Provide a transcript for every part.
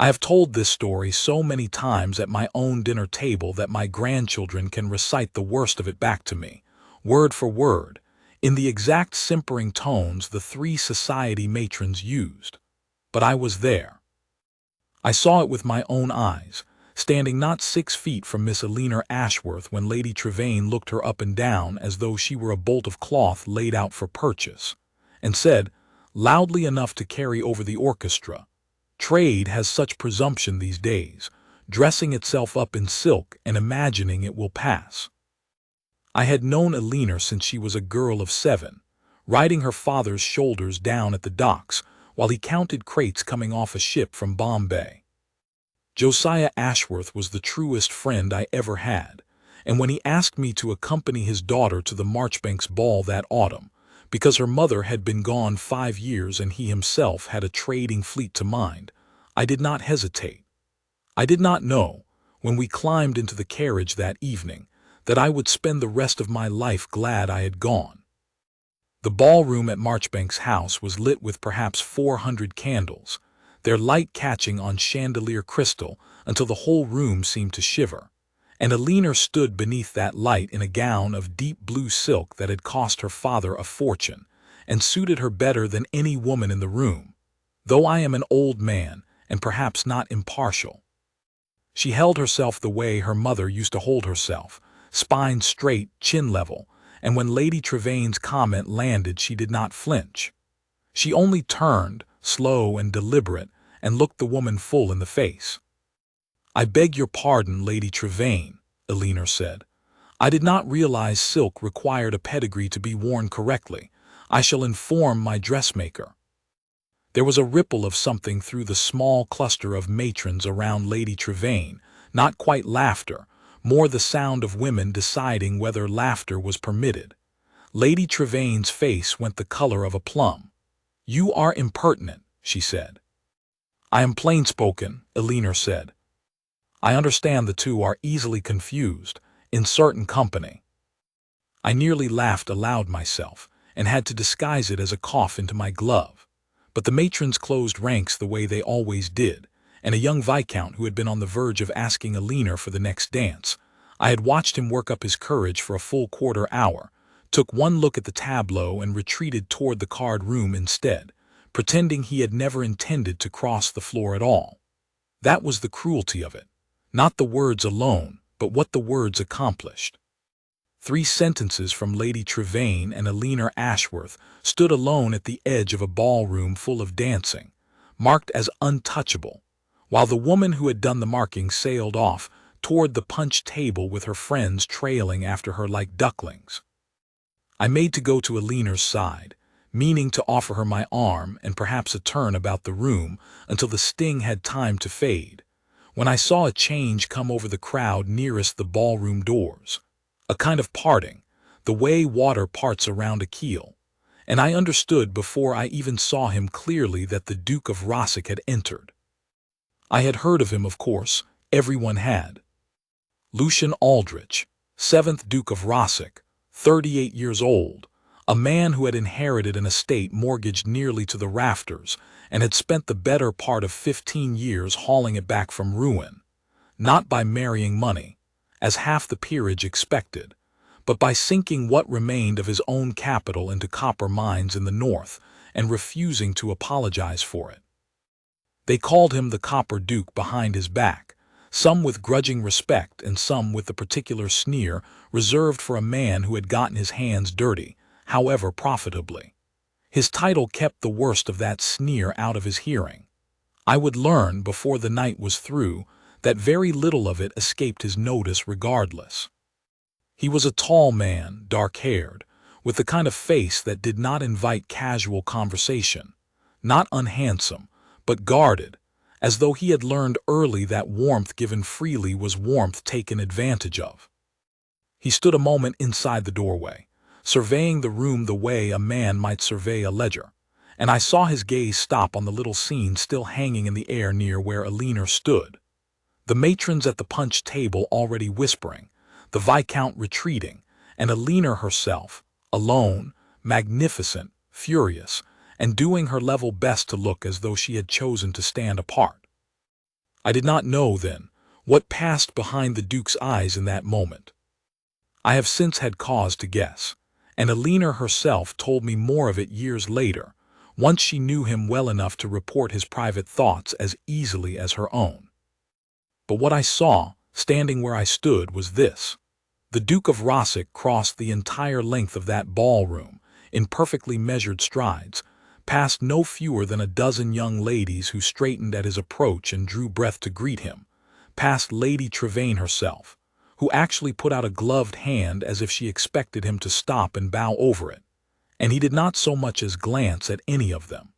I have told this story so many times at my own dinner table that my grandchildren can recite the worst of it back to me, word for word, in the exact simpering tones the three society matrons used. But I was there. I saw it with my own eyes, standing not 6 feet from Miss Eleanor Ashworth when Lady Trevane looked her up and down as though she were a bolt of cloth laid out for purchase, and said, loudly enough to carry over the orchestra, "Trade has such presumption these days, dressing itself up in silk and imagining it will pass." I had known Eleanor since she was a girl of 7, riding her father's shoulders down at the docks while he counted crates coming off a ship from Bombay. Josiah Ashworth was the truest friend I ever had, and when he asked me to accompany his daughter to the Marchbanks ball that autumn, because her mother had been gone 5 years and he himself had a trading fleet to mind, I did not hesitate. I did not know, when we climbed into the carriage that evening, that I would spend the rest of my life glad I had gone. The ballroom at Marchbanks House was lit with perhaps 400 candles, their light catching on chandelier crystal until the whole room seemed to shiver, and Eleanor stood beneath that light in a gown of deep blue silk that had cost her father a fortune, and suited her better than any woman in the room, though I am an old man and perhaps not impartial. She held herself the way her mother used to hold herself, spine straight, chin level, and when Lady Trevane's comment landed she did not flinch. She only turned, slow and deliberate, and looked the woman full in the face. "I beg your pardon, Lady Trevane," Eleanor said. "I did not realize silk required a pedigree to be worn correctly. I shall inform my dressmaker." There was a ripple of something through the small cluster of matrons around Lady Trevane, not quite laughter, more the sound of women deciding whether laughter was permitted. Lady Trevane's face went the color of a plum. "You are impertinent," she said. "I am plain-spoken," Eleanor said. "I understand the two are easily confused, in certain company." I nearly laughed aloud myself, and had to disguise it as a cough into my glove. But the matrons closed ranks the way they always did, and a young viscount who had been on the verge of asking Eleanor for the next dance, I had watched him work up his courage for a full quarter hour, took one look at the tableau and retreated toward the card room instead, pretending he had never intended to cross the floor at all. That was the cruelty of it. Not the words alone, but what the words accomplished. 3 sentences from Lady Trevane and Eleanor Ashworth stood alone at the edge of a ballroom full of dancing, marked as untouchable, while the woman who had done the marking sailed off toward the punch table with her friends trailing after her like ducklings. I made to go to Eleanor's side, meaning to offer her my arm and perhaps a turn about the room until the sting had time to fade, when I saw a change come over the crowd nearest the ballroom doors, a kind of parting, the way water parts around a keel, and I understood before I even saw him clearly that the Duke of Rossack had entered. I had heard of him, of course, everyone had. Lucian Aldrich, 7th Duke of Rossack, 38 years old, a man who had inherited an estate mortgaged nearly to the rafters and had spent the better part of 15 years hauling it back from ruin, not by marrying money, as half the peerage expected, but by sinking what remained of his own capital into copper mines in the north and refusing to apologize for it. They called him the Copper Duke behind his back, some with grudging respect and some with the particular sneer reserved for a man who had gotten his hands dirty, however profitably. His title kept the worst of that sneer out of his hearing. I would learn, before the night was through, that very little of it escaped his notice regardless. He was a tall man, dark-haired, with the kind of face that did not invite casual conversation, not unhandsome, but guarded, as though he had learned early that warmth given freely was warmth taken advantage of. He stood a moment inside the doorway, surveying the room the way a man might survey a ledger, and I saw his gaze stop on the little scene still hanging in the air near where Eleanor stood. The matrons at the punch table already whispering, the Viscount retreating, and Eleanor herself, alone, magnificent, furious, and doing her level best to look as though she had chosen to stand apart. I did not know, then, what passed behind the Duke's eyes in that moment. I have since had cause to guess, and Alina herself told me more of it years later, once she knew him well enough to report his private thoughts as easily as her own. But what I saw, standing where I stood, was this. The Duke of Rossick crossed the entire length of that ballroom, in perfectly measured strides, past no fewer than a dozen young ladies who straightened at his approach and drew breath to greet him, past Lady Trevane herself, who actually put out a gloved hand as if she expected him to stop and bow over it, and he did not so much as glance at any of them.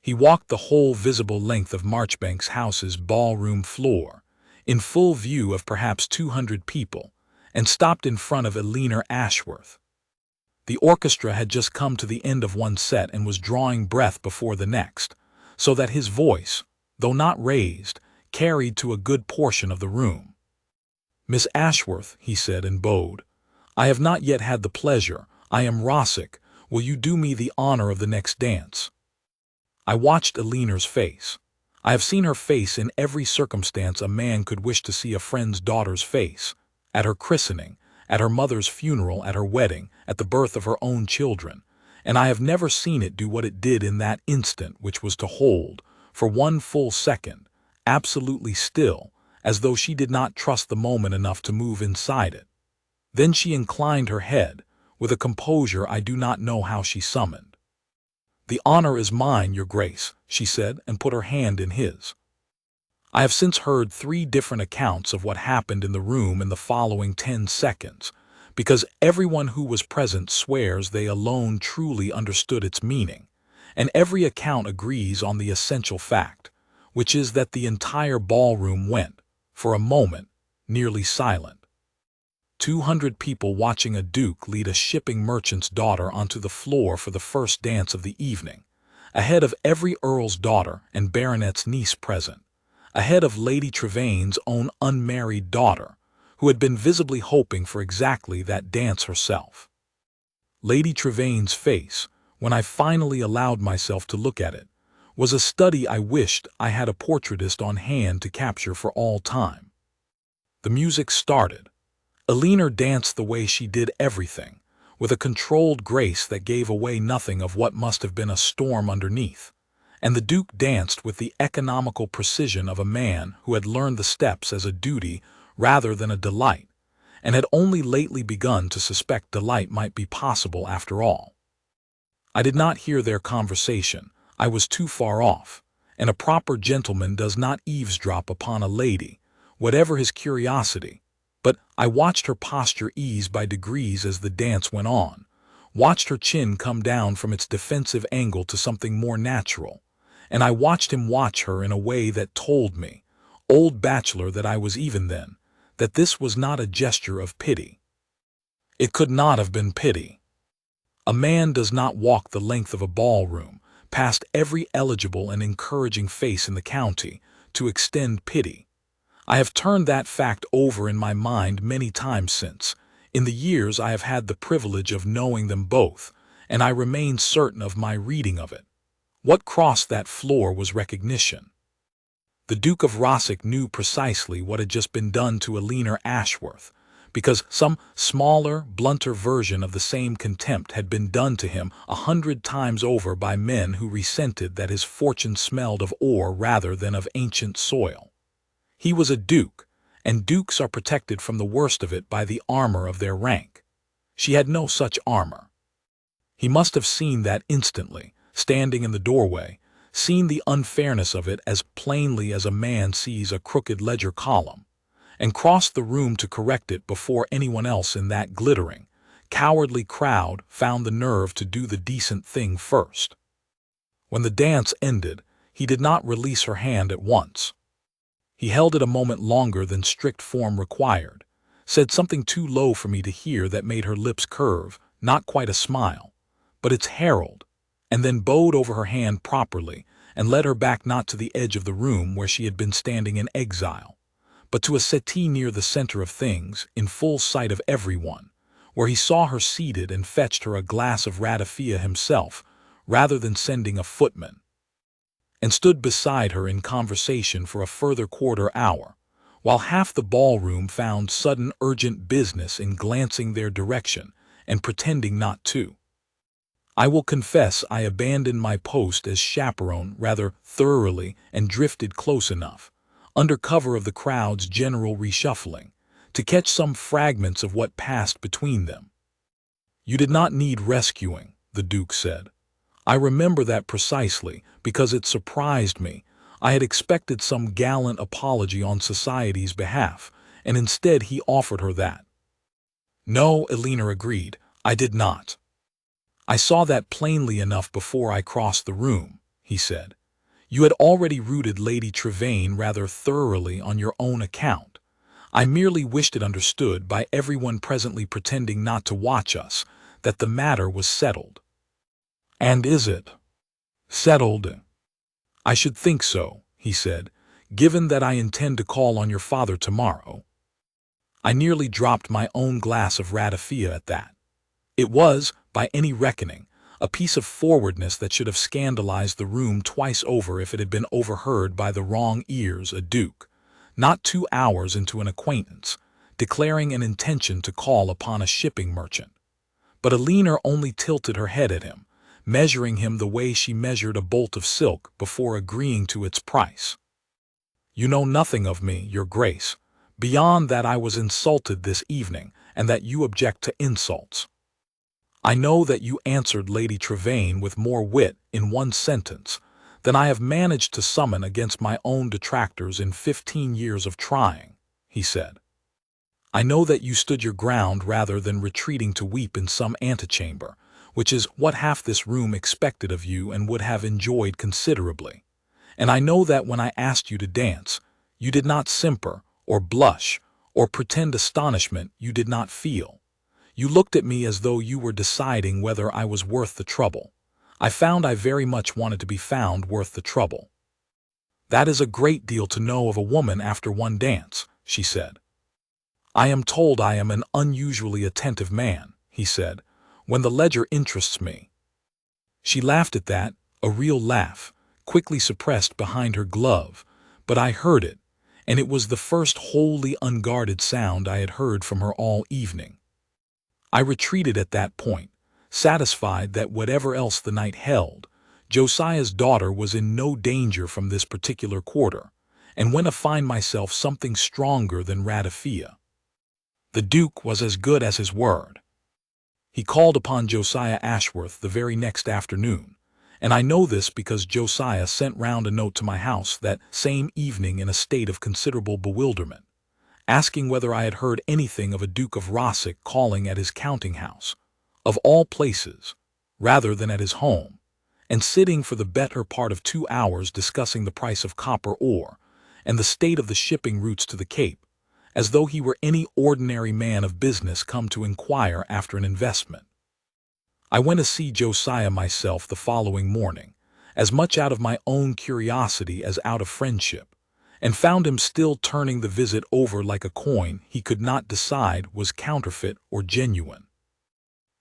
He walked the whole visible length of Marchbanks House's ballroom floor, in full view of perhaps 200 people, and stopped in front of Alina Ashworth. The orchestra had just come to the end of one set and was drawing breath before the next, so that his voice, though not raised, carried to a good portion of the room. "Miss Ashworth," he said and bowed, "I have not yet had the pleasure. I am Rossick. Will you do me the honor of the next dance?" I watched Alina's face. I have seen her face in every circumstance a man could wish to see a friend's daughter's face, at her christening, at her mother's funeral, at her wedding, at the birth of her own children, and I have never seen it do what it did in that instant, which was to hold, for one full second, absolutely still, as though she did not trust the moment enough to move inside it. Then she inclined her head, with a composure I do not know how she summoned. "The honor is mine, Your Grace," she said, and put her hand in his. I have since heard 3 different accounts of what happened in the room in the following 10 seconds, because everyone who was present swears they alone truly understood its meaning, and every account agrees on the essential fact, which is that the entire ballroom went, for a moment, nearly silent. 200 people watching a duke lead a shipping merchant's daughter onto the floor for the first dance of the evening, ahead of every earl's daughter and baronet's niece present, ahead of Lady Trevane's own unmarried daughter, who had been visibly hoping for exactly that dance herself. Lady Trevane's face, when I finally allowed myself to look at it, was a study I wished I had a portraitist on hand to capture for all time. The music started. Alina danced the way she did everything, with a controlled grace that gave away nothing of what must have been a storm underneath, and the Duke danced with the economical precision of a man who had learned the steps as a duty rather than a delight, and had only lately begun to suspect delight might be possible after all. I did not hear their conversation. I was too far off, and a proper gentleman does not eavesdrop upon a lady, whatever his curiosity. But I watched her posture ease by degrees as the dance went on, watched her chin come down from its defensive angle to something more natural, and I watched him watch her in a way that told me, old bachelor that I was even then, that this was not a gesture of pity. It could not have been pity. A man does not walk the length of a ballroom, past every eligible and encouraging face in the county, to extend pity. I have turned that fact over in my mind many times since, in the years I have had the privilege of knowing them both, and I remain certain of my reading of it. What crossed that floor was recognition. The Duke of Rossick knew precisely what had just been done to Alina Ashworth, because some smaller, blunter version of the same contempt had been done to him 100 times over by men who resented that his fortune smelled of ore rather than of ancient soil. He was a duke, and dukes are protected from the worst of it by the armor of their rank. She had no such armor. He must have seen that instantly, standing in the doorway, seen the unfairness of it as plainly as a man sees a crooked ledger column, and crossed the room to correct it before anyone else in that glittering, cowardly crowd found the nerve to do the decent thing first. When the dance ended, he did not release her hand at once. He held it a moment longer than strict form required, said something too low for me to hear that made her lips curve, not quite a smile, but its herald, and then bowed over her hand properly and led her back not to the edge of the room where she had been standing in exile, but to a settee near the center of things, in full sight of everyone, where he saw her seated and fetched her a glass of ratafia himself, rather than sending a footman. and stood beside her in conversation for a further quarter-hour, while half the ballroom found sudden urgent business in glancing their direction and pretending not to. I will confess I abandoned my post as chaperone rather thoroughly and drifted close enough, under cover of the crowd's general reshuffling, to catch some fragments of what passed between them. "You did not need rescuing," the Duke said. I remember that precisely because it surprised me. I had expected some gallant apology on society's behalf, and instead he offered her that. "No," Elena agreed, "I did not." "I saw that plainly enough before I crossed the room," he said. "You had already rooted Lady Trevane rather thoroughly on your own account. I merely wished it understood by everyone presently pretending not to watch us that the matter was settled." "And is it settled?" "I should think so," he said, "given that I intend to call on your father tomorrow." I nearly dropped my own glass of ratafia at that. It was, by any reckoning, a piece of forwardness that should have scandalized the room twice over if it had been overheard by the wrong ears. A duke, not 2 hours into an acquaintance, declaring an intention to call upon a shipping merchant. But Elena only tilted her head at him, measuring him the way she measured a bolt of silk before agreeing to its price. "You know nothing of me, your grace, beyond that I was insulted this evening and that you object to insults. I know that you answered Lady Trevane with more wit in one sentence than I have managed to summon against my own detractors in 15 years of trying," he said. "I know that you stood your ground rather than retreating to weep in some antechamber, which is what half this room expected of you and would have enjoyed considerably. And I know that when I asked you to dance, you did not simper, or blush, or pretend astonishment you did not feel. You looked at me as though you were deciding whether I was worth the trouble. I found I very much wanted to be found worth the trouble." "That is a great deal to know of a woman after one dance," she said. "I am told I am an unusually attentive man," he said, "when the ledger interests me." She laughed at that, a real laugh, quickly suppressed behind her glove, but I heard it, and it was the first wholly unguarded sound I had heard from her all evening. I retreated at that point, satisfied that whatever else the night held, Josiah's daughter was in no danger from this particular quarter, and went to find myself something stronger than ratafia. The Duke was as good as his word. He called upon Josiah Ashworth the very next afternoon, and I know this because Josiah sent round a note to my house that same evening in a state of considerable bewilderment, asking whether I had heard anything of a Duke of Rossick calling at his counting-house, of all places, rather than at his home, and sitting for the better part of 2 hours discussing the price of copper ore and the state of the shipping routes to the Cape, as though he were any ordinary man of business come to inquire after an investment. I went to see Josiah myself the following morning, as much out of my own curiosity as out of friendship, and found him still turning the visit over like a coin he could not decide was counterfeit or genuine.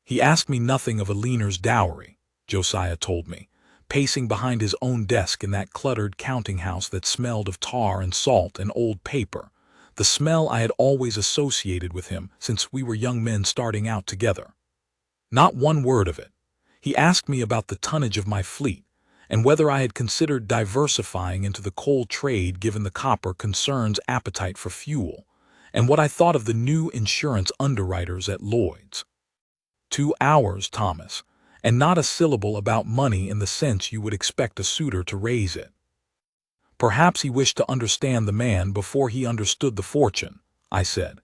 He asked me nothing of Eleanor's dowry, Josiah told me, pacing behind his own desk in that cluttered counting-house that smelled of tar and salt and old paper, the smell I had always associated with him since we were young men starting out together. Not one word of it. He asked me about the tonnage of my fleet, and whether I had considered diversifying into the coal trade given the copper concern's appetite for fuel, and what I thought of the new insurance underwriters at Lloyd's. 2 hours, Thomas, and not a syllable about money in the sense you would expect a suitor to raise it. Perhaps he wished to understand the man before he understood the fortune, I said.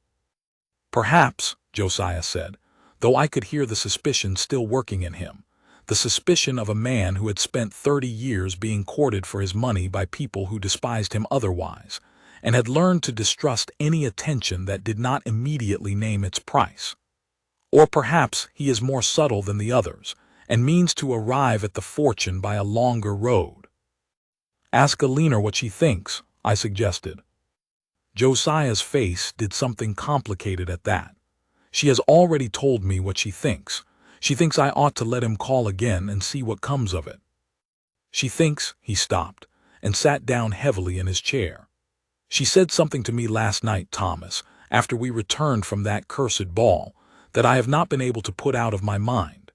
Perhaps, Josiah said, though I could hear the suspicion still working in him, the suspicion of a man who had spent 30 years being courted for his money by people who despised him otherwise, and had learned to distrust any attention that did not immediately name its price. Or perhaps he is more subtle than the others, and means to arrive at the fortune by a longer road. Ask Eleanor what she thinks, I suggested. Josiah's face did something complicated at that. She has already told me what she thinks. She thinks I ought to let him call again and see what comes of it. She thinks, he stopped, and sat down heavily in his chair. "She said something to me last night, Thomas, after we returned from that cursed ball, that I have not been able to put out of my mind.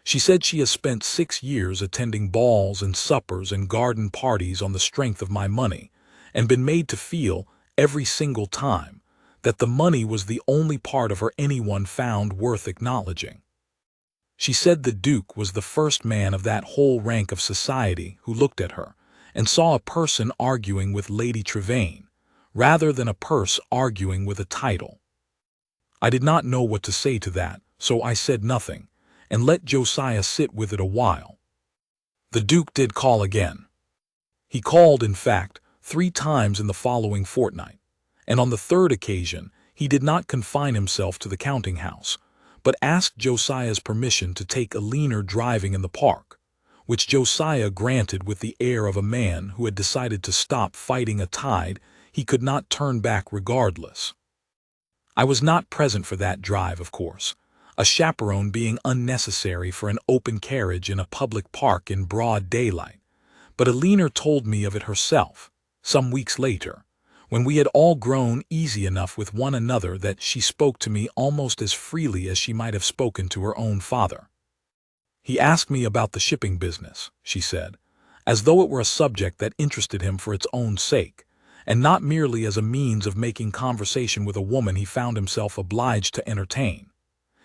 She said she has spent 6 years attending balls and suppers and garden parties on the strength of my money, and been made to feel, every single time, that the money was the only part of her anyone found worth acknowledging. She said the Duke was the first man of that whole rank of society who looked at her, and saw a person arguing with Lady Trevane, rather than a purse arguing with a title. I did not know what to say to that, so I said nothing, and let Josiah sit with it a while. The Duke did call again. He called, in fact, 3 times in the following fortnight, and on the 3rd occasion he did not confine himself to the counting-house, but asked Josiah's permission to take Alina driving in the park, which Josiah granted with the air of a man who had decided to stop fighting a tide he could not turn back regardless. I was not present for that drive, of course, a chaperone being unnecessary for an open carriage in a public park in broad daylight, but Alina told me of it herself, some weeks later, when we had all grown easy enough with one another that she spoke to me almost as freely as she might have spoken to her own father. "He asked me about the shipping business," she said, as though it were a subject that interested him for its own sake, and not merely as a means of making conversation with a woman he found himself obliged to entertain.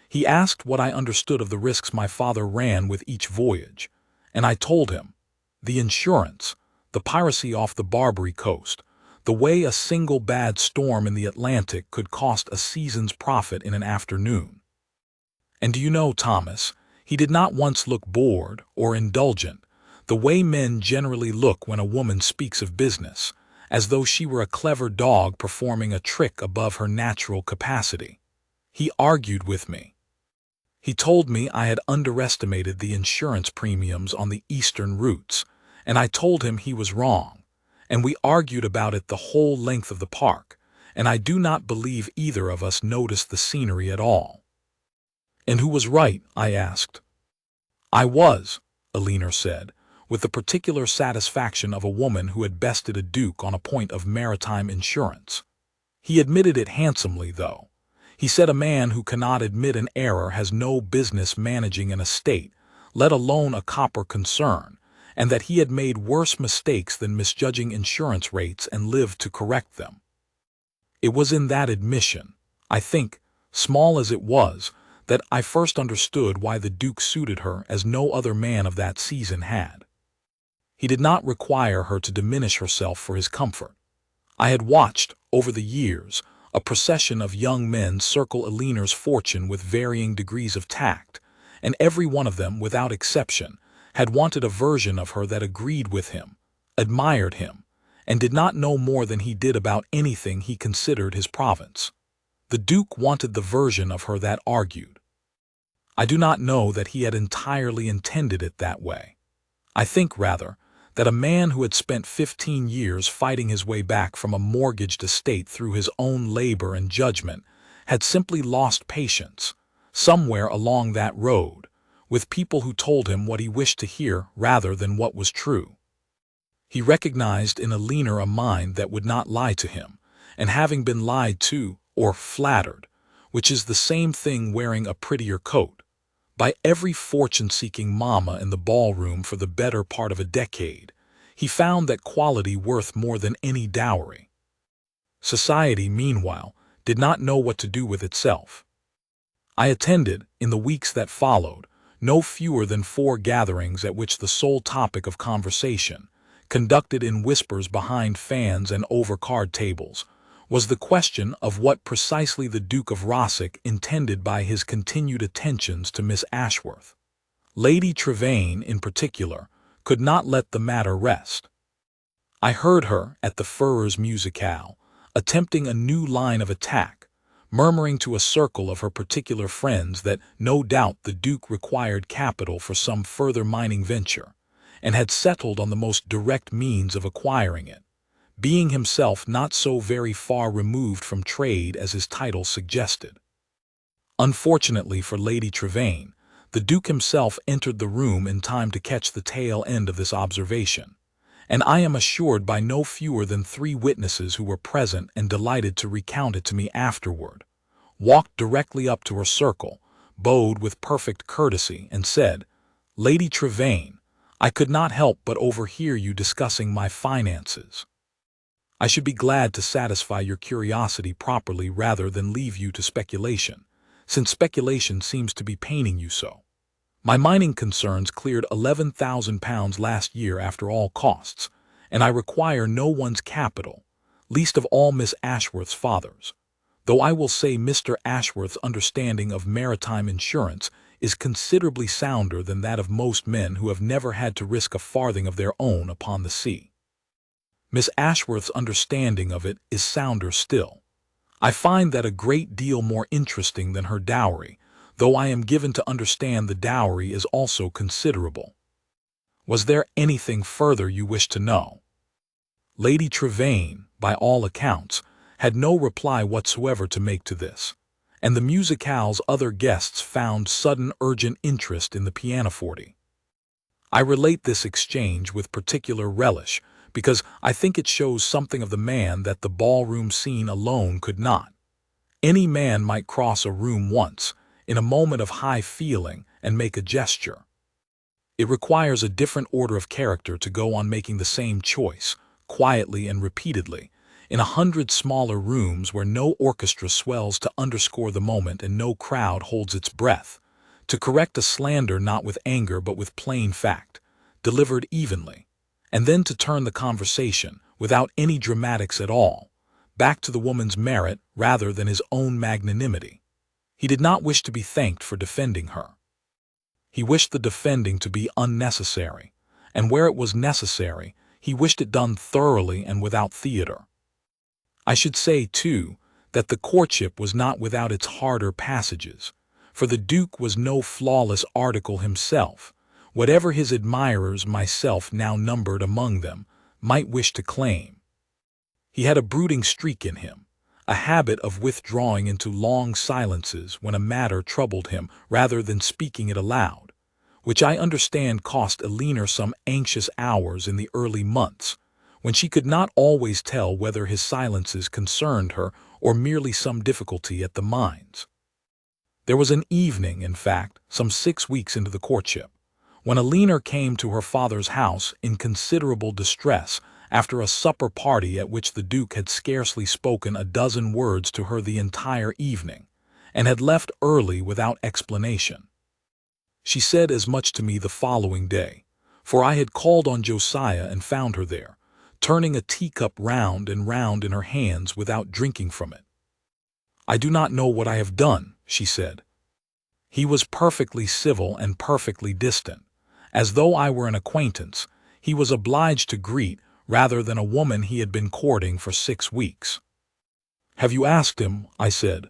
"He asked what I understood of the risks my father ran with each voyage, and I told him. The insurance, the piracy off the Barbary coast, the way a single bad storm in the Atlantic could cost a season's profit in an afternoon. And do you know, Thomas, he did not once look bored or indulgent, the way men generally look when a woman speaks of business, as though she were a clever dog performing a trick above her natural capacity. He argued with me. He told me I had underestimated the insurance premiums on the eastern routes, and I told him he was wrong, and we argued about it the whole length of the park, and I do not believe either of us noticed the scenery at all." "And who was right?" I asked. "I was," Alina said, with the particular satisfaction of a woman who had bested a duke on a point of maritime insurance. He admitted it handsomely, though. He said a man who cannot admit an error has no business managing an estate, let alone a copper concern, and that he had made worse mistakes than misjudging insurance rates and lived to correct them. It was in that admission, I think, small as it was, that I first understood why the Duke suited her as no other man of that season had. He did not require her to diminish herself for his comfort. I had watched, over the years, a procession of young men circle Alina's fortune with varying degrees of tact, and every one of them, without exception, had wanted a version of her that agreed with him, admired him, and did not know more than he did about anything he considered his province. The Duke wanted the version of her that argued. I do not know that he had entirely intended it that way. I think, rather, that a man who had spent 15 years fighting his way back from a mortgaged estate through his own labor and judgment had simply lost patience, somewhere along that road, with people who told him what he wished to hear rather than what was true. He recognized in Alina a mind that would not lie to him, and having been lied to, or flattered, which is the same thing wearing a prettier coat, by every fortune-seeking mama in the ballroom for the better part of a decade, he found that quality worth more than any dowry. Society, meanwhile, did not know what to do with itself. I attended, in the weeks that followed, no fewer than 4 gatherings at which the sole topic of conversation, conducted in whispers behind fans and over card tables, was the question of what precisely the Duke of Rossack intended by his continued attentions to Miss Ashworth. Lady Trevane, in particular, could not let the matter rest. I heard her, at the Furrers Musicale, attempting a new line of attack, murmuring to a circle of her particular friends that no doubt the Duke required capital for some further mining venture, and had settled on the most direct means of acquiring it, being himself not so very far removed from trade as his title suggested. Unfortunately for Lady Trevane, the Duke himself entered the room in time to catch the tail end of this observation, and I am assured by no fewer than 3 witnesses who were present and delighted to recount it to me afterward, walked directly up to her circle, bowed with perfect courtesy, and said, "Lady Trevane, I could not help but overhear you discussing my finances. I should be glad to satisfy your curiosity properly rather than leave you to speculation, since speculation seems to be paining you so. My mining concerns cleared £11,000 last year after all costs, and I require no one's capital, least of all Miss Ashworth's father's, though I will say Mr. Ashworth's understanding of maritime insurance is considerably sounder than that of most men who have never had to risk a farthing of their own upon the sea. Miss Ashworth's understanding of it is sounder still. I find that a great deal more interesting than her dowry, though I am given to understand the dowry is also considerable. Was there anything further you wish to know?" Lady Trevane, by all accounts, had no reply whatsoever to make to this, and the musicale's other guests found sudden urgent interest in the pianoforte. I relate this exchange with particular relish, because I think it shows something of the man that the ballroom scene alone could not. Any man might cross a room once, in a moment of high feeling, and make a gesture. It requires a different order of character to go on making the same choice, quietly and repeatedly, in 100 smaller rooms where no orchestra swells to underscore the moment and no crowd holds its breath, to correct a slander not with anger but with plain fact, delivered evenly, and then to turn the conversation, without any dramatics at all, back to the woman's merit rather than his own magnanimity. He did not wish to be thanked for defending her. He wished the defending to be unnecessary, and where it was necessary, he wished it done thoroughly and without theater. I should say, too, that the courtship was not without its harder passages, for the Duke was no flawless article himself, whatever his admirers, myself now numbered among them, might wish to claim. He had a brooding streak in him, a habit of withdrawing into long silences when a matter troubled him rather than speaking it aloud, which I understand cost Elinor some anxious hours in the early months, when she could not always tell whether his silences concerned her or merely some difficulty at the mines. There was an evening, in fact, some 6 weeks into the courtship, when Elinor came to her father's house in considerable distress after a supper party at which the Duke had scarcely spoken a dozen words to her the entire evening, and had left early without explanation. She said as much to me the following day, for I had called on Josiah and found her there, turning a teacup round and round in her hands without drinking from it. "I do not know what I have done," she said. He was perfectly civil and perfectly distant. As though I were an acquaintance, he was obliged to greet rather than a woman he had been courting for 6 weeks. "Have you asked him?" I said.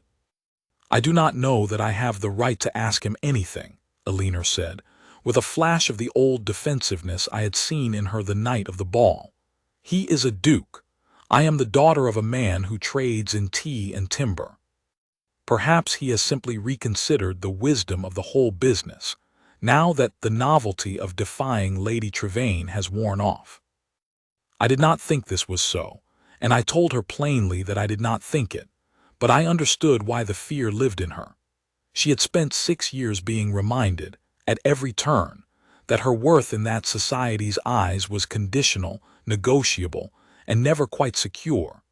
"I do not know that I have the right to ask him anything," Elinor said, with a flash of the old defensiveness I had seen in her the night of the ball. "He is a duke. I am the daughter of a man who trades in tea and timber. Perhaps he has simply reconsidered the wisdom of the whole business, now that the novelty of defying Lady Trevane has worn off." I did not think this was so, and I told her plainly that I did not think it, but I understood why the fear lived in her. She had spent 6 years being reminded, at every turn, that her worth in that society's eyes was conditional, negotiable, and never quite secure,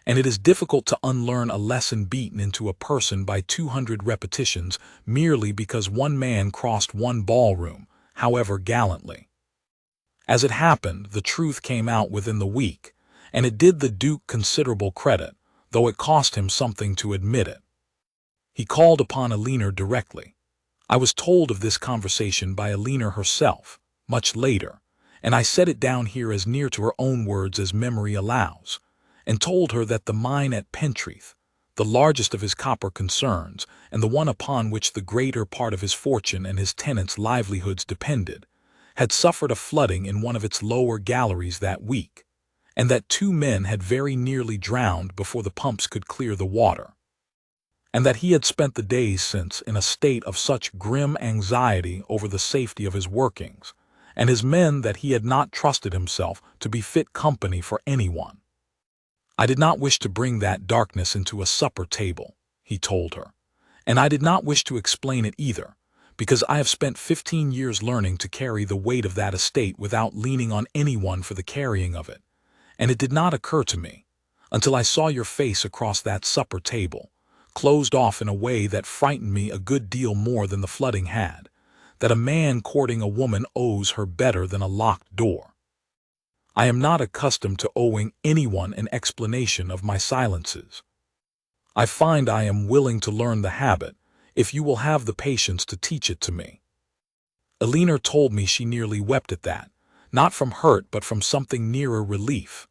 and it is difficult to unlearn a lesson beaten into a person by 200 repetitions merely because one man crossed one ballroom, however gallantly. As it happened, the truth came out within the week, and it did the Duke considerable credit, though it cost him something to admit it. He called upon Elinor directly. I was told of this conversation by Elinor herself, much later, and I set it down here as near to her own words as memory allows, and told her that the mine at Pentreath, the largest of his copper concerns, and the one upon which the greater part of his fortune and his tenants' livelihoods depended, had suffered a flooding in one of its lower galleries that week, and that 2 men had very nearly drowned before the pumps could clear the water, and that he had spent the days since in a state of such grim anxiety over the safety of his workings, and his men that he had not trusted himself to be fit company for anyone. I did not wish to bring that darkness into a supper table, he told her, and I did not wish to explain it either, because I have spent 15 years learning to carry the weight of that estate without leaning on anyone for the carrying of it, and it did not occur to me, until I saw your face across that supper table, closed off in a way that frightened me a good deal more than the flooding had, that a man courting a woman owes her better than a locked door. I am not accustomed to owing anyone an explanation of my silences. I find I am willing to learn the habit, if you will have the patience to teach it to me. Eleanor told me she nearly wept at that, not from hurt but from something nearer relief,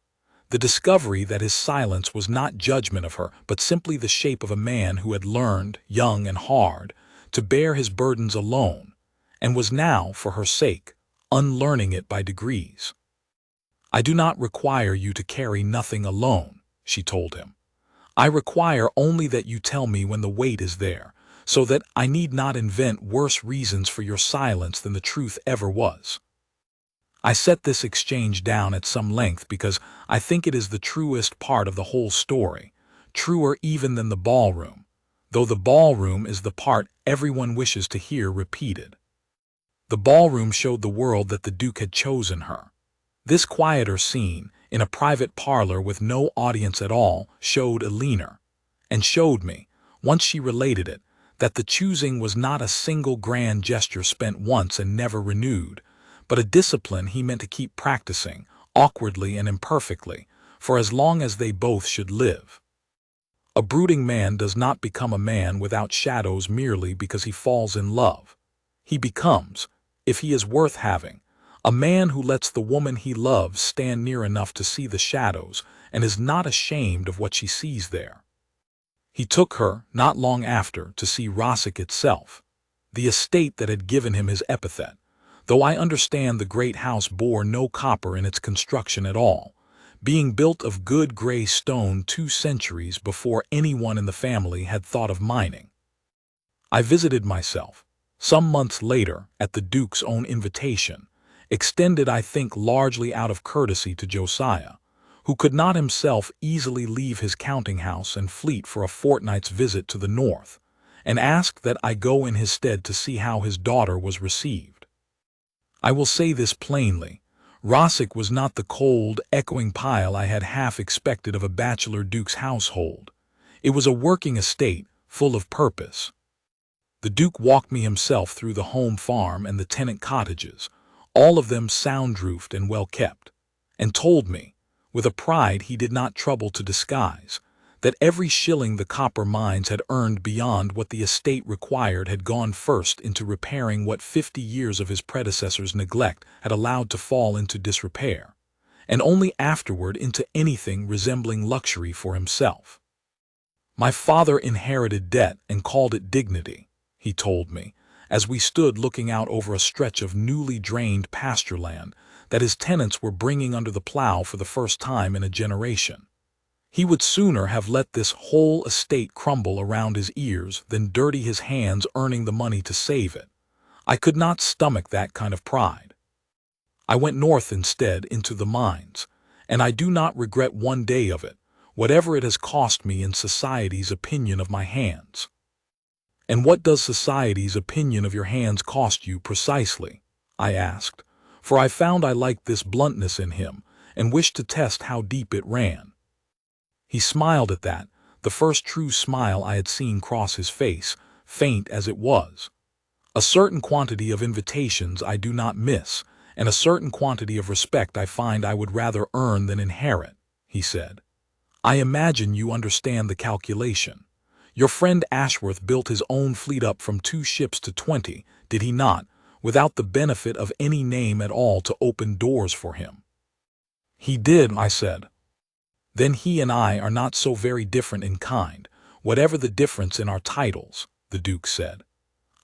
the discovery that his silence was not judgment of her but simply the shape of a man who had learned, young and hard, to bear his burdens alone, and was now, for her sake, unlearning it by degrees. I do not require you to carry nothing alone, she told him. I require only that you tell me when the weight is there, so that I need not invent worse reasons for your silence than the truth ever was. I set this exchange down at some length because I think it is the truest part of the whole story, truer even than the ballroom, though the ballroom is the part everyone wishes to hear repeated. The ballroom showed the world that the Duke had chosen her. This quieter scene, in a private parlor with no audience at all, showed Eleanor, and showed me, once she related it, that the choosing was not a single grand gesture spent once and never renewed, but a discipline he meant to keep practicing, awkwardly and imperfectly, for as long as they both should live. A brooding man does not become a man without shadows merely because he falls in love. He becomes, if he is worth having, a man who lets the woman he loves stand near enough to see the shadows and is not ashamed of what she sees there. He took her, not long after, to see Rosick itself, the estate that had given him his epithet, though I understand the great house bore no copper in its construction at all, being built of good gray stone 2 centuries before anyone in the family had thought of mining. I visited myself, some months later, at the Duke's own invitation, extended I think largely out of courtesy to Josiah, who could not himself easily leave his counting-house and fleet for a fortnight's visit to the north, and asked that I go in his stead to see how his daughter was received. I will say this plainly, Rosick was not the cold, echoing pile I had half expected of a bachelor duke's household. It was a working estate, full of purpose. The Duke walked me himself through the home farm and the tenant cottages, all of them sound-roofed and well-kept, and told me, with a pride he did not trouble to disguise, that every shilling the copper mines had earned beyond what the estate required had gone first into repairing what 50 years of his predecessors' neglect had allowed to fall into disrepair, and only afterward into anything resembling luxury for himself. My father inherited debt and called it dignity, he told me, as we stood looking out over a stretch of newly drained pasture land that his tenants were bringing under the plow for the first time in a generation. He would sooner have let this whole estate crumble around his ears than dirty his hands earning the money to save it. I could not stomach that kind of pride. I went north instead into the mines, and I do not regret one day of it, whatever it has cost me in society's opinion of my hands. And what does society's opinion of your hands cost you precisely? I asked, for I found I liked this bluntness in him and wished to test how deep it ran. He smiled at that, the first true smile I had seen cross his face, faint as it was. A certain quantity of invitations I do not miss, and a certain quantity of respect I find I would rather earn than inherit, he said. I imagine you understand the calculation. Your friend Ashworth built his own fleet up from 2 ships to 20, did he not, without the benefit of any name at all to open doors for him? He did, I said. Then he and I are not so very different in kind, whatever the difference in our titles, the Duke said.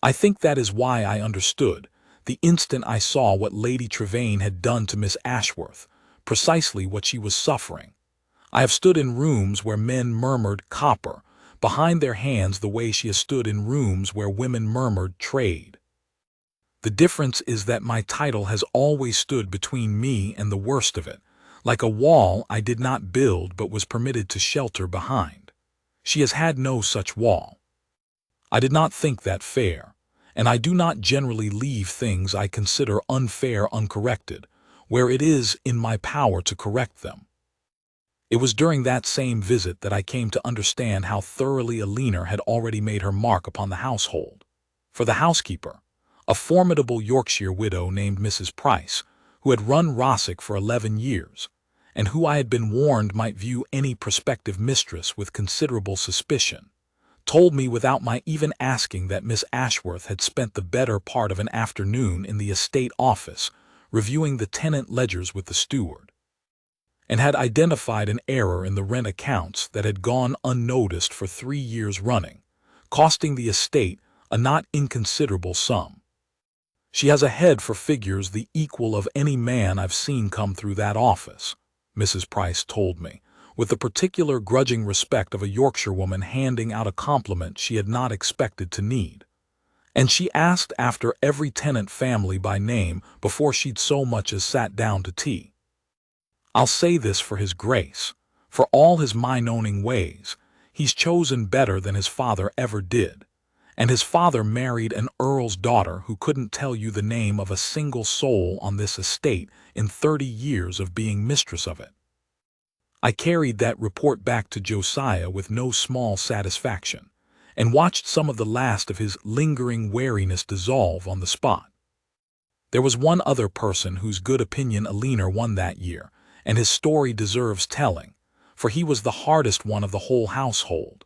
I think that is why I understood, the instant I saw what Lady Trevane had done to Miss Ashworth, precisely what she was suffering. I have stood in rooms where men murmured copper, behind their hands the way she has stood in rooms where women murmured trade. The difference is that my title has always stood between me and the worst of it, like a wall I did not build but was permitted to shelter behind. She has had no such wall. I did not think that fair, and I do not generally leave things I consider unfair uncorrected, where it is in my power to correct them. It was during that same visit that I came to understand how thoroughly Alina had already made her mark upon the household. For the housekeeper, a formidable Yorkshire widow named Mrs. Price, who had run Rossick for 11 years, and who I had been warned might view any prospective mistress with considerable suspicion, told me without my even asking that Miss Ashworth had spent the better part of an afternoon in the estate office reviewing the tenant ledgers with the steward, and had identified an error in the rent accounts that had gone unnoticed for 3 years running, costing the estate a not inconsiderable sum. She has a head for figures the equal of any man I've seen come through that office, Mrs. Price told me, with the particular grudging respect of a Yorkshirewoman handing out a compliment she had not expected to need. And she asked after every tenant family by name before she'd so much as sat down to tea. I'll say this for his grace, for all his mine-owning ways, he's chosen better than his father ever did, and his father married an earl's daughter who couldn't tell you the name of a single soul on this estate in 30 years of being mistress of it. I carried that report back to Josiah with no small satisfaction, and watched some of the last of his lingering wariness dissolve on the spot. There was one other person whose good opinion Alina won that year, and his story deserves telling, for he was the hardest one of the whole household.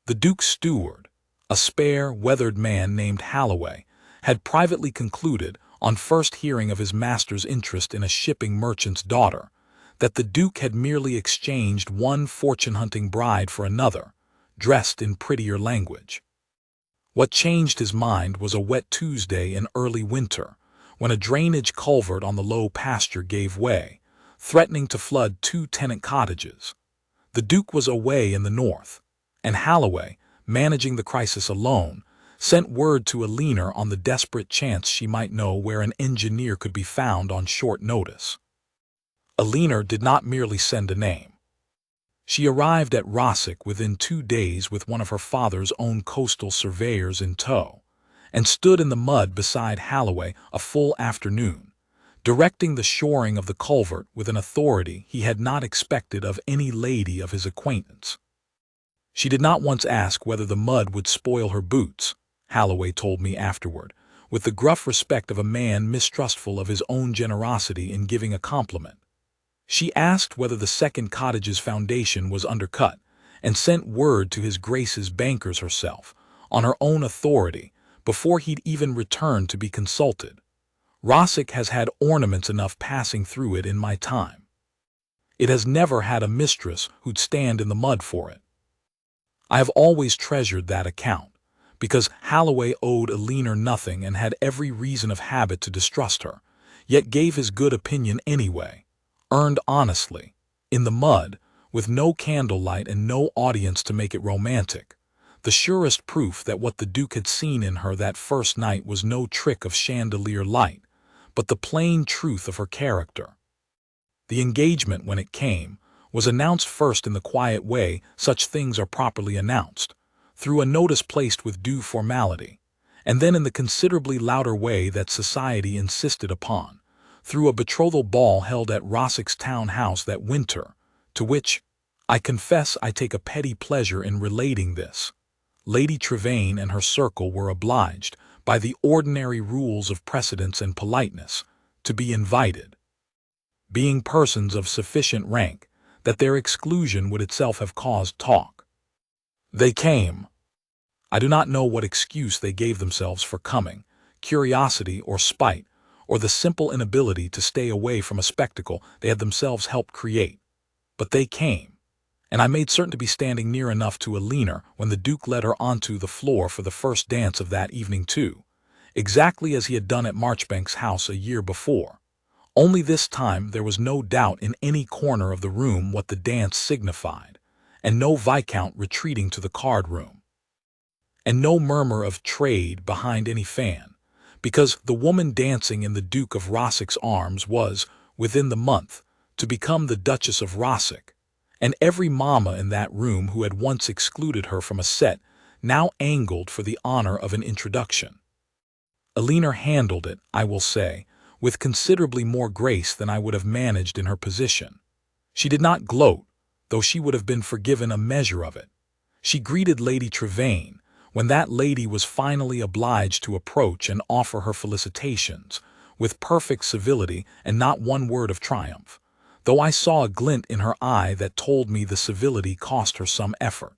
The Duke's steward, a spare, weathered man named Halloway, had privately concluded, on first hearing of his master's interest in a shipping merchant's daughter, that the Duke had merely exchanged one fortune-hunting bride for another, dressed in prettier language. What changed his mind was a wet Tuesday in early winter, when a drainage culvert on the low pasture gave way, threatening to flood 2 tenant cottages. The Duke was away in the north, and Halloway, managing the crisis alone, sent word to Alina on the desperate chance she might know where an engineer could be found on short notice. Alina did not merely send a name. She arrived at Rossick within 2 days with one of her father's own coastal surveyors in tow, and stood in the mud beside Halloway a full afternoon, directing the shoring of the culvert with an authority he had not expected of any lady of his acquaintance. She did not once ask whether the mud would spoil her boots, Halloway told me afterward, with the gruff respect of a man mistrustful of his own generosity in giving a compliment. She asked whether the second cottage's foundation was undercut, and sent word to his Grace's bankers herself, on her own authority, before he'd even returned to be consulted. Rossick has had ornaments enough passing through it in my time. It has never had a mistress who'd stand in the mud for it. I have always treasured that account, because Halloway owed Alina nothing and had every reason of habit to distrust her, yet gave his good opinion anyway, earned honestly, in the mud, with no candlelight and no audience to make it romantic, the surest proof that what the Duke had seen in her that first night was no trick of chandelier light, but the plain truth of her character. The engagement, when it came, was announced first in the quiet way such things are properly announced, through a notice placed with due formality, and then in the considerably louder way that society insisted upon, through a betrothal ball held at Rossick's town house that winter, to which, I confess I take a petty pleasure in relating this, Lady Trevane and her circle were obliged, by the ordinary rules of precedence and politeness, to be invited, being persons of sufficient rank that their exclusion would itself have caused talk. They came. I do not know what excuse they gave themselves for coming, curiosity or spite, or the simple inability to stay away from a spectacle they had themselves helped create. But they came, and I made certain to be standing near enough to Alina when the Duke led her onto the floor for the first dance of that evening too, exactly as he had done at Marchbank's house a year before. Only this time there was no doubt in any corner of the room what the dance signified, and no Viscount retreating to the card-room, and no murmur of trade behind any fan, because the woman dancing in the Duke of Rossick's arms was, within the month, to become the Duchess of Rossick, and every mama in that room who had once excluded her from a set now angled for the honor of an introduction. Alina handled it, I will say, with considerably more grace than I would have managed in her position. She did not gloat, though she would have been forgiven a measure of it. She greeted Lady Trevane, when that lady was finally obliged to approach and offer her felicitations, with perfect civility and not one word of triumph, though I saw a glint in her eye that told me the civility cost her some effort.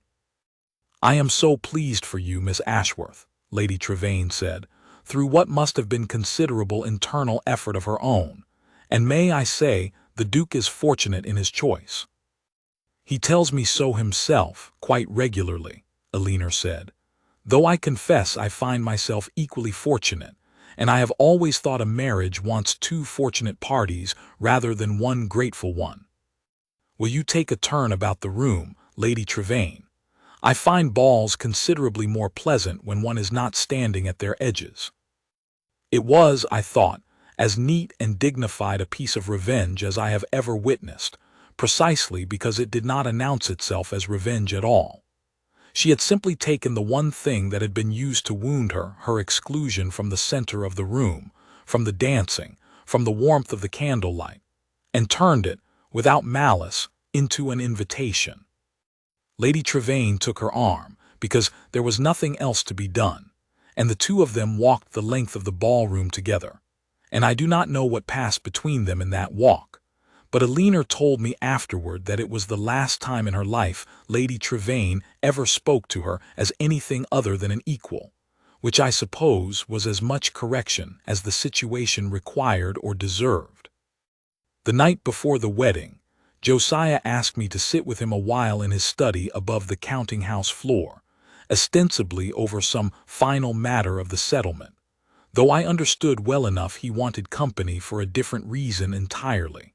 "I am so pleased for you, Miss Ashworth," Lady Trevane said, through what must have been considerable internal effort of her own, "and may I say, the Duke is fortunate in his choice." "He tells me so himself, quite regularly," Alina said, "though I confess I find myself equally fortunate, and I have always thought a marriage wants two fortunate parties rather than one grateful one. Will you take a turn about the room, Lady Trevane? I find balls considerably more pleasant when one is not standing at their edges." It was, I thought, as neat and dignified a piece of revenge as I have ever witnessed, precisely because it did not announce itself as revenge at all. She had simply taken the one thing that had been used to wound her, her exclusion from the center of the room, from the dancing, from the warmth of the candlelight, and turned it, without malice, into an invitation. Lady Trevane took her arm, because there was nothing else to be done, and the two of them walked the length of the ballroom together, and I do not know what passed between them in that walk, but Alina told me afterward that it was the last time in her life Lady Trevane ever spoke to her as anything other than an equal, which I suppose was as much correction as the situation required or deserved. The night before the wedding, Josiah asked me to sit with him a while in his study above the counting-house floor, ostensibly over some final matter of the settlement, though I understood well enough he wanted company for a different reason entirely.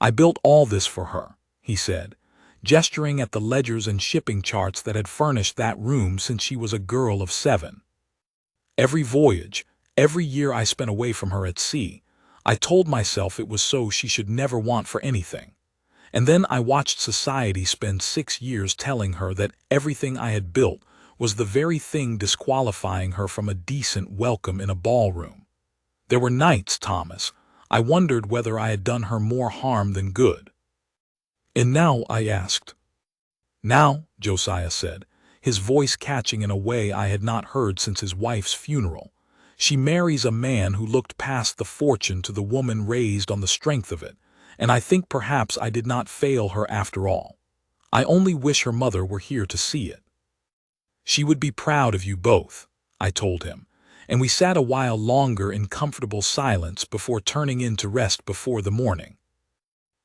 "I built all this for her," he said, gesturing at the ledgers and shipping charts that had furnished that room since she was a girl of 7. Every voyage, every year I spent away from her at sea, I told myself it was so she should never want for anything. And then I watched society spend 6 years telling her that everything I had built was the very thing disqualifying her from a decent welcome in a ballroom. There were nights, Thomas, I wondered whether I had done her more harm than good. "And now?" I asked. "Now," Josiah said, his voice catching in a way I had not heard since his wife's funeral, "she marries a man who looked past the fortune to the woman raised on the strength of it, and I think perhaps I did not fail her after all. I only wish her mother were here to see it." "She would be proud of you both," I told him, and we sat a while longer in comfortable silence before turning in to rest before the morning.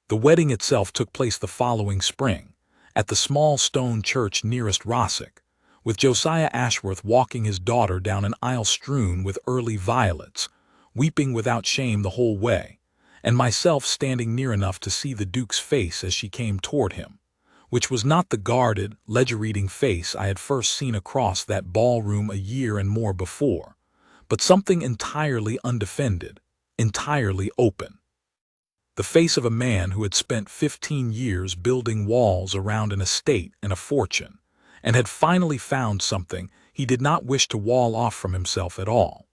The wedding itself took place the following spring, at the small stone church nearest Rossick, with Josiah Ashworth walking his daughter down an aisle strewn with early violets, weeping without shame the whole way, and myself standing near enough to see the Duke's face as she came toward him, which was not the guarded, ledger-reading face I had first seen across that ballroom a year and more before, but something entirely undefended, entirely open. The face of a man who had spent 15 years building walls around an estate and a fortune, and had finally found something he did not wish to wall off from himself at all.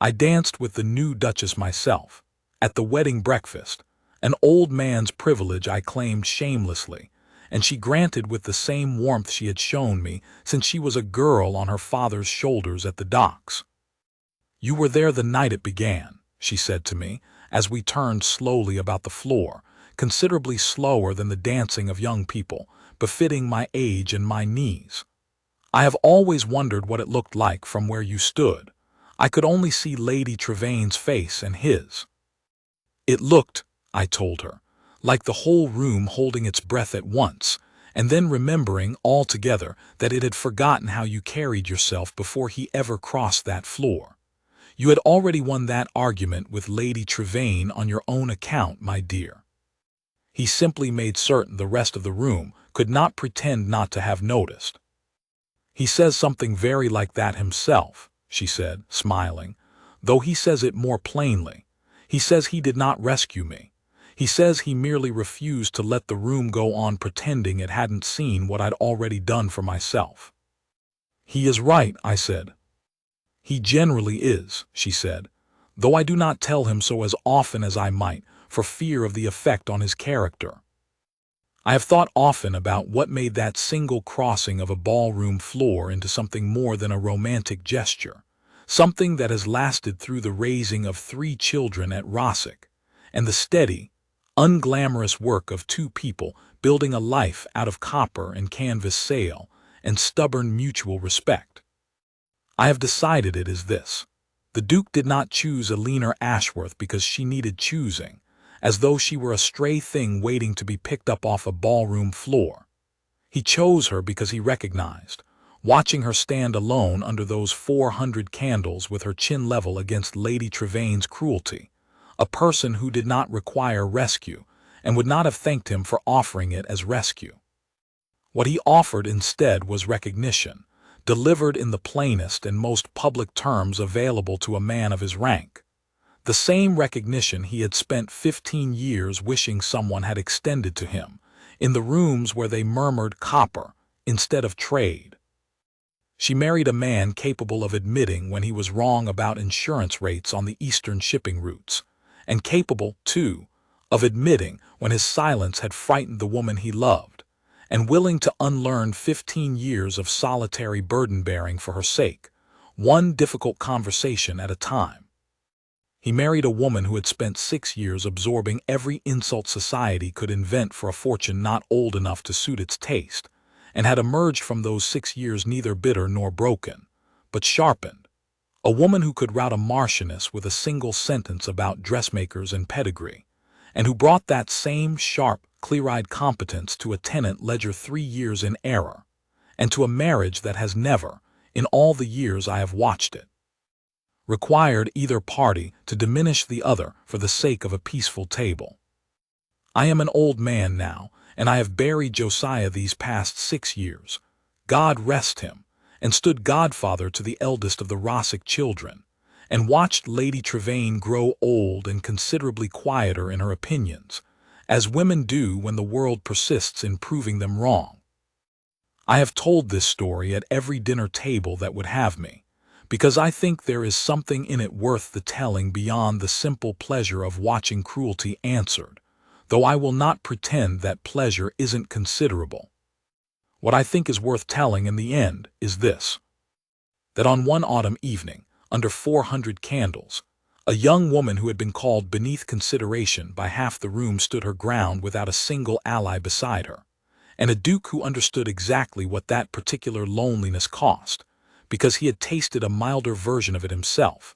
I danced with the new Duchess myself, at the wedding breakfast, an old man's privilege I claimed shamelessly, and she granted with the same warmth she had shown me since she was a girl on her father's shoulders at the docks. "You were there the night it began," she said to me, as we turned slowly about the floor, considerably slower than the dancing of young people, befitting my age and my knees. "I have always wondered what it looked like from where you stood. I could only see Lady Trevane's face and his." "It looked," I told her, "like the whole room holding its breath at once, and then remembering altogether that it had forgotten how you carried yourself before he ever crossed that floor. You had already won that argument with Lady Trevane on your own account, my dear." He simply made certain the rest of the room could not pretend not to have noticed. "He says something very like that himself," she said, smiling, though he says it more plainly. He says he did not rescue me. He says he merely refused to let the room go on pretending it hadn't seen what I'd already done for myself. He is right, I said. He generally is, she said, though I do not tell him so as often as I might, for fear of the effect on his character. I have thought often about what made that single crossing of a ballroom floor into something more than a romantic gesture, something that has lasted through the raising of 3 children at Rossick, and the steady, unglamorous work of 2 people building a life out of copper and canvas sail and stubborn mutual respect. I have decided it is this. The Duke did not choose Eleanor Ashworth because she needed choosing, as though she were a stray thing waiting to be picked up off a ballroom floor. He chose her because he recognized, watching her stand alone under those 400 candles with her chin level against Lady Trevaine's cruelty, a person who did not require rescue and would not have thanked him for offering it as rescue. What he offered instead was recognition, delivered in the plainest and most public terms available to a man of his rank. The same recognition he had spent 15 years wishing someone had extended to him, in the rooms where they murmured copper instead of trade. She married a man capable of admitting when he was wrong about insurance rates on the eastern shipping routes, and capable, too, of admitting when his silence had frightened the woman he loved, and willing to unlearn 15 years of solitary burden-bearing for her sake, one difficult conversation at a time. He married a woman who had spent 6 years absorbing every insult society could invent for a fortune not old enough to suit its taste, and had emerged from those 6 years neither bitter nor broken, but sharpened. A woman who could rout a marchioness with a single sentence about dressmakers and pedigree, and who brought that same sharp, clear-eyed competence to a tenant ledger 3 years in error, and to a marriage that has never, in all the years I have watched it, required either party to diminish the other for the sake of a peaceful table. I am an old man now, and I have buried Josiah these past 6 years, God rest him, and stood godfather to the eldest of the Rossick children, and watched Lady Trevane grow old and considerably quieter in her opinions, as women do when the world persists in proving them wrong. I have told this story at every dinner table that would have me, because I think there is something in it worth the telling beyond the simple pleasure of watching cruelty answered, though I will not pretend that pleasure isn't considerable. What I think is worth telling in the end is this: that on one autumn evening, under 400 candles, a young woman who had been called beneath consideration by half the room stood her ground without a single ally beside her, and a duke who understood exactly what that particular loneliness cost, because he had tasted a milder version of it himself,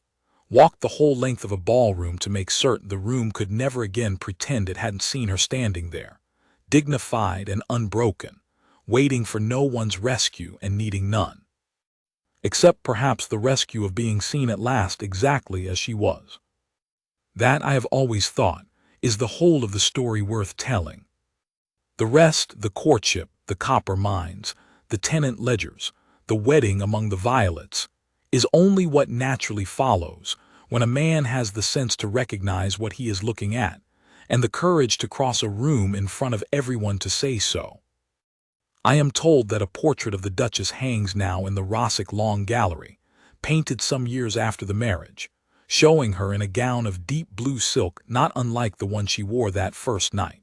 walked the whole length of a ballroom to make certain the room could never again pretend it hadn't seen her standing there, dignified and unbroken, waiting for no one's rescue and needing none, except perhaps the rescue of being seen at last exactly as she was. That, I have always thought, is the whole of the story worth telling. The rest, the courtship, the copper mines, the tenant ledgers, the wedding among the violets, is only what naturally follows when a man has the sense to recognize what he is looking at, and the courage to cross a room in front of everyone to say so. I am told that a portrait of the Duchess hangs now in the Rossick Long Gallery, painted some years after the marriage, showing her in a gown of deep blue silk not unlike the one she wore that first night,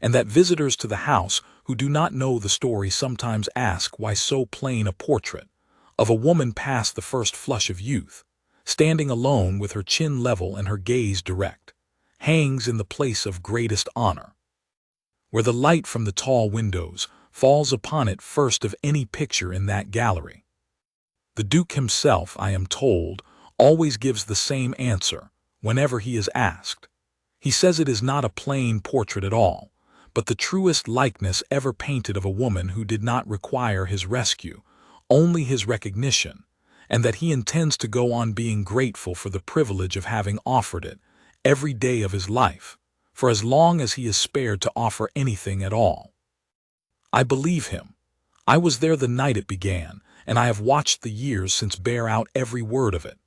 and that visitors to the house who do not know the story sometimes ask why so plain a portrait, of a woman past the first flush of youth, standing alone with her chin level and her gaze direct, hangs in the place of greatest honor, where the light from the tall windows falls upon it first of any picture in that gallery. The Duke himself, I am told, always gives the same answer whenever he is asked. He says it is not a plain portrait at all, but the truest likeness ever painted of a woman who did not require his rescue, only his recognition, and that he intends to go on being grateful for the privilege of having offered it every day of his life, for as long as he is spared to offer anything at all. I believe him. I was there the night it began, and I have watched the years since bear out every word of it.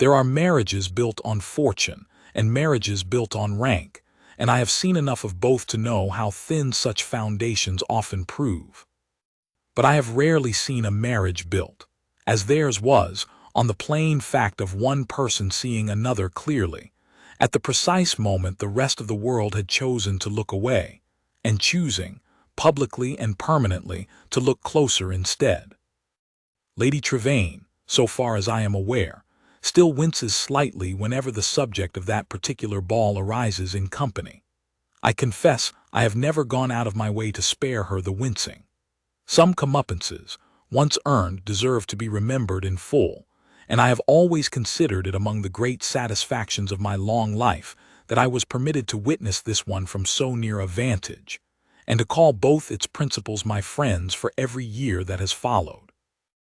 There are marriages built on fortune and marriages built on rank, and I have seen enough of both to know how thin such foundations often prove. But I have rarely seen a marriage built, as theirs was, on the plain fact of one person seeing another clearly, at the precise moment the rest of the world had chosen to look away, and choosing, publicly and permanently, to look closer instead. Lady Trevane, so far as I am aware, still winces slightly whenever the subject of that particular ball arises in company. I confess I have never gone out of my way to spare her the wincing. Some comeuppances, once earned, deserve to be remembered in full, and I have always considered it among the great satisfactions of my long life that I was permitted to witness this one from so near a vantage, and to call both its principals my friends for every year that has followed.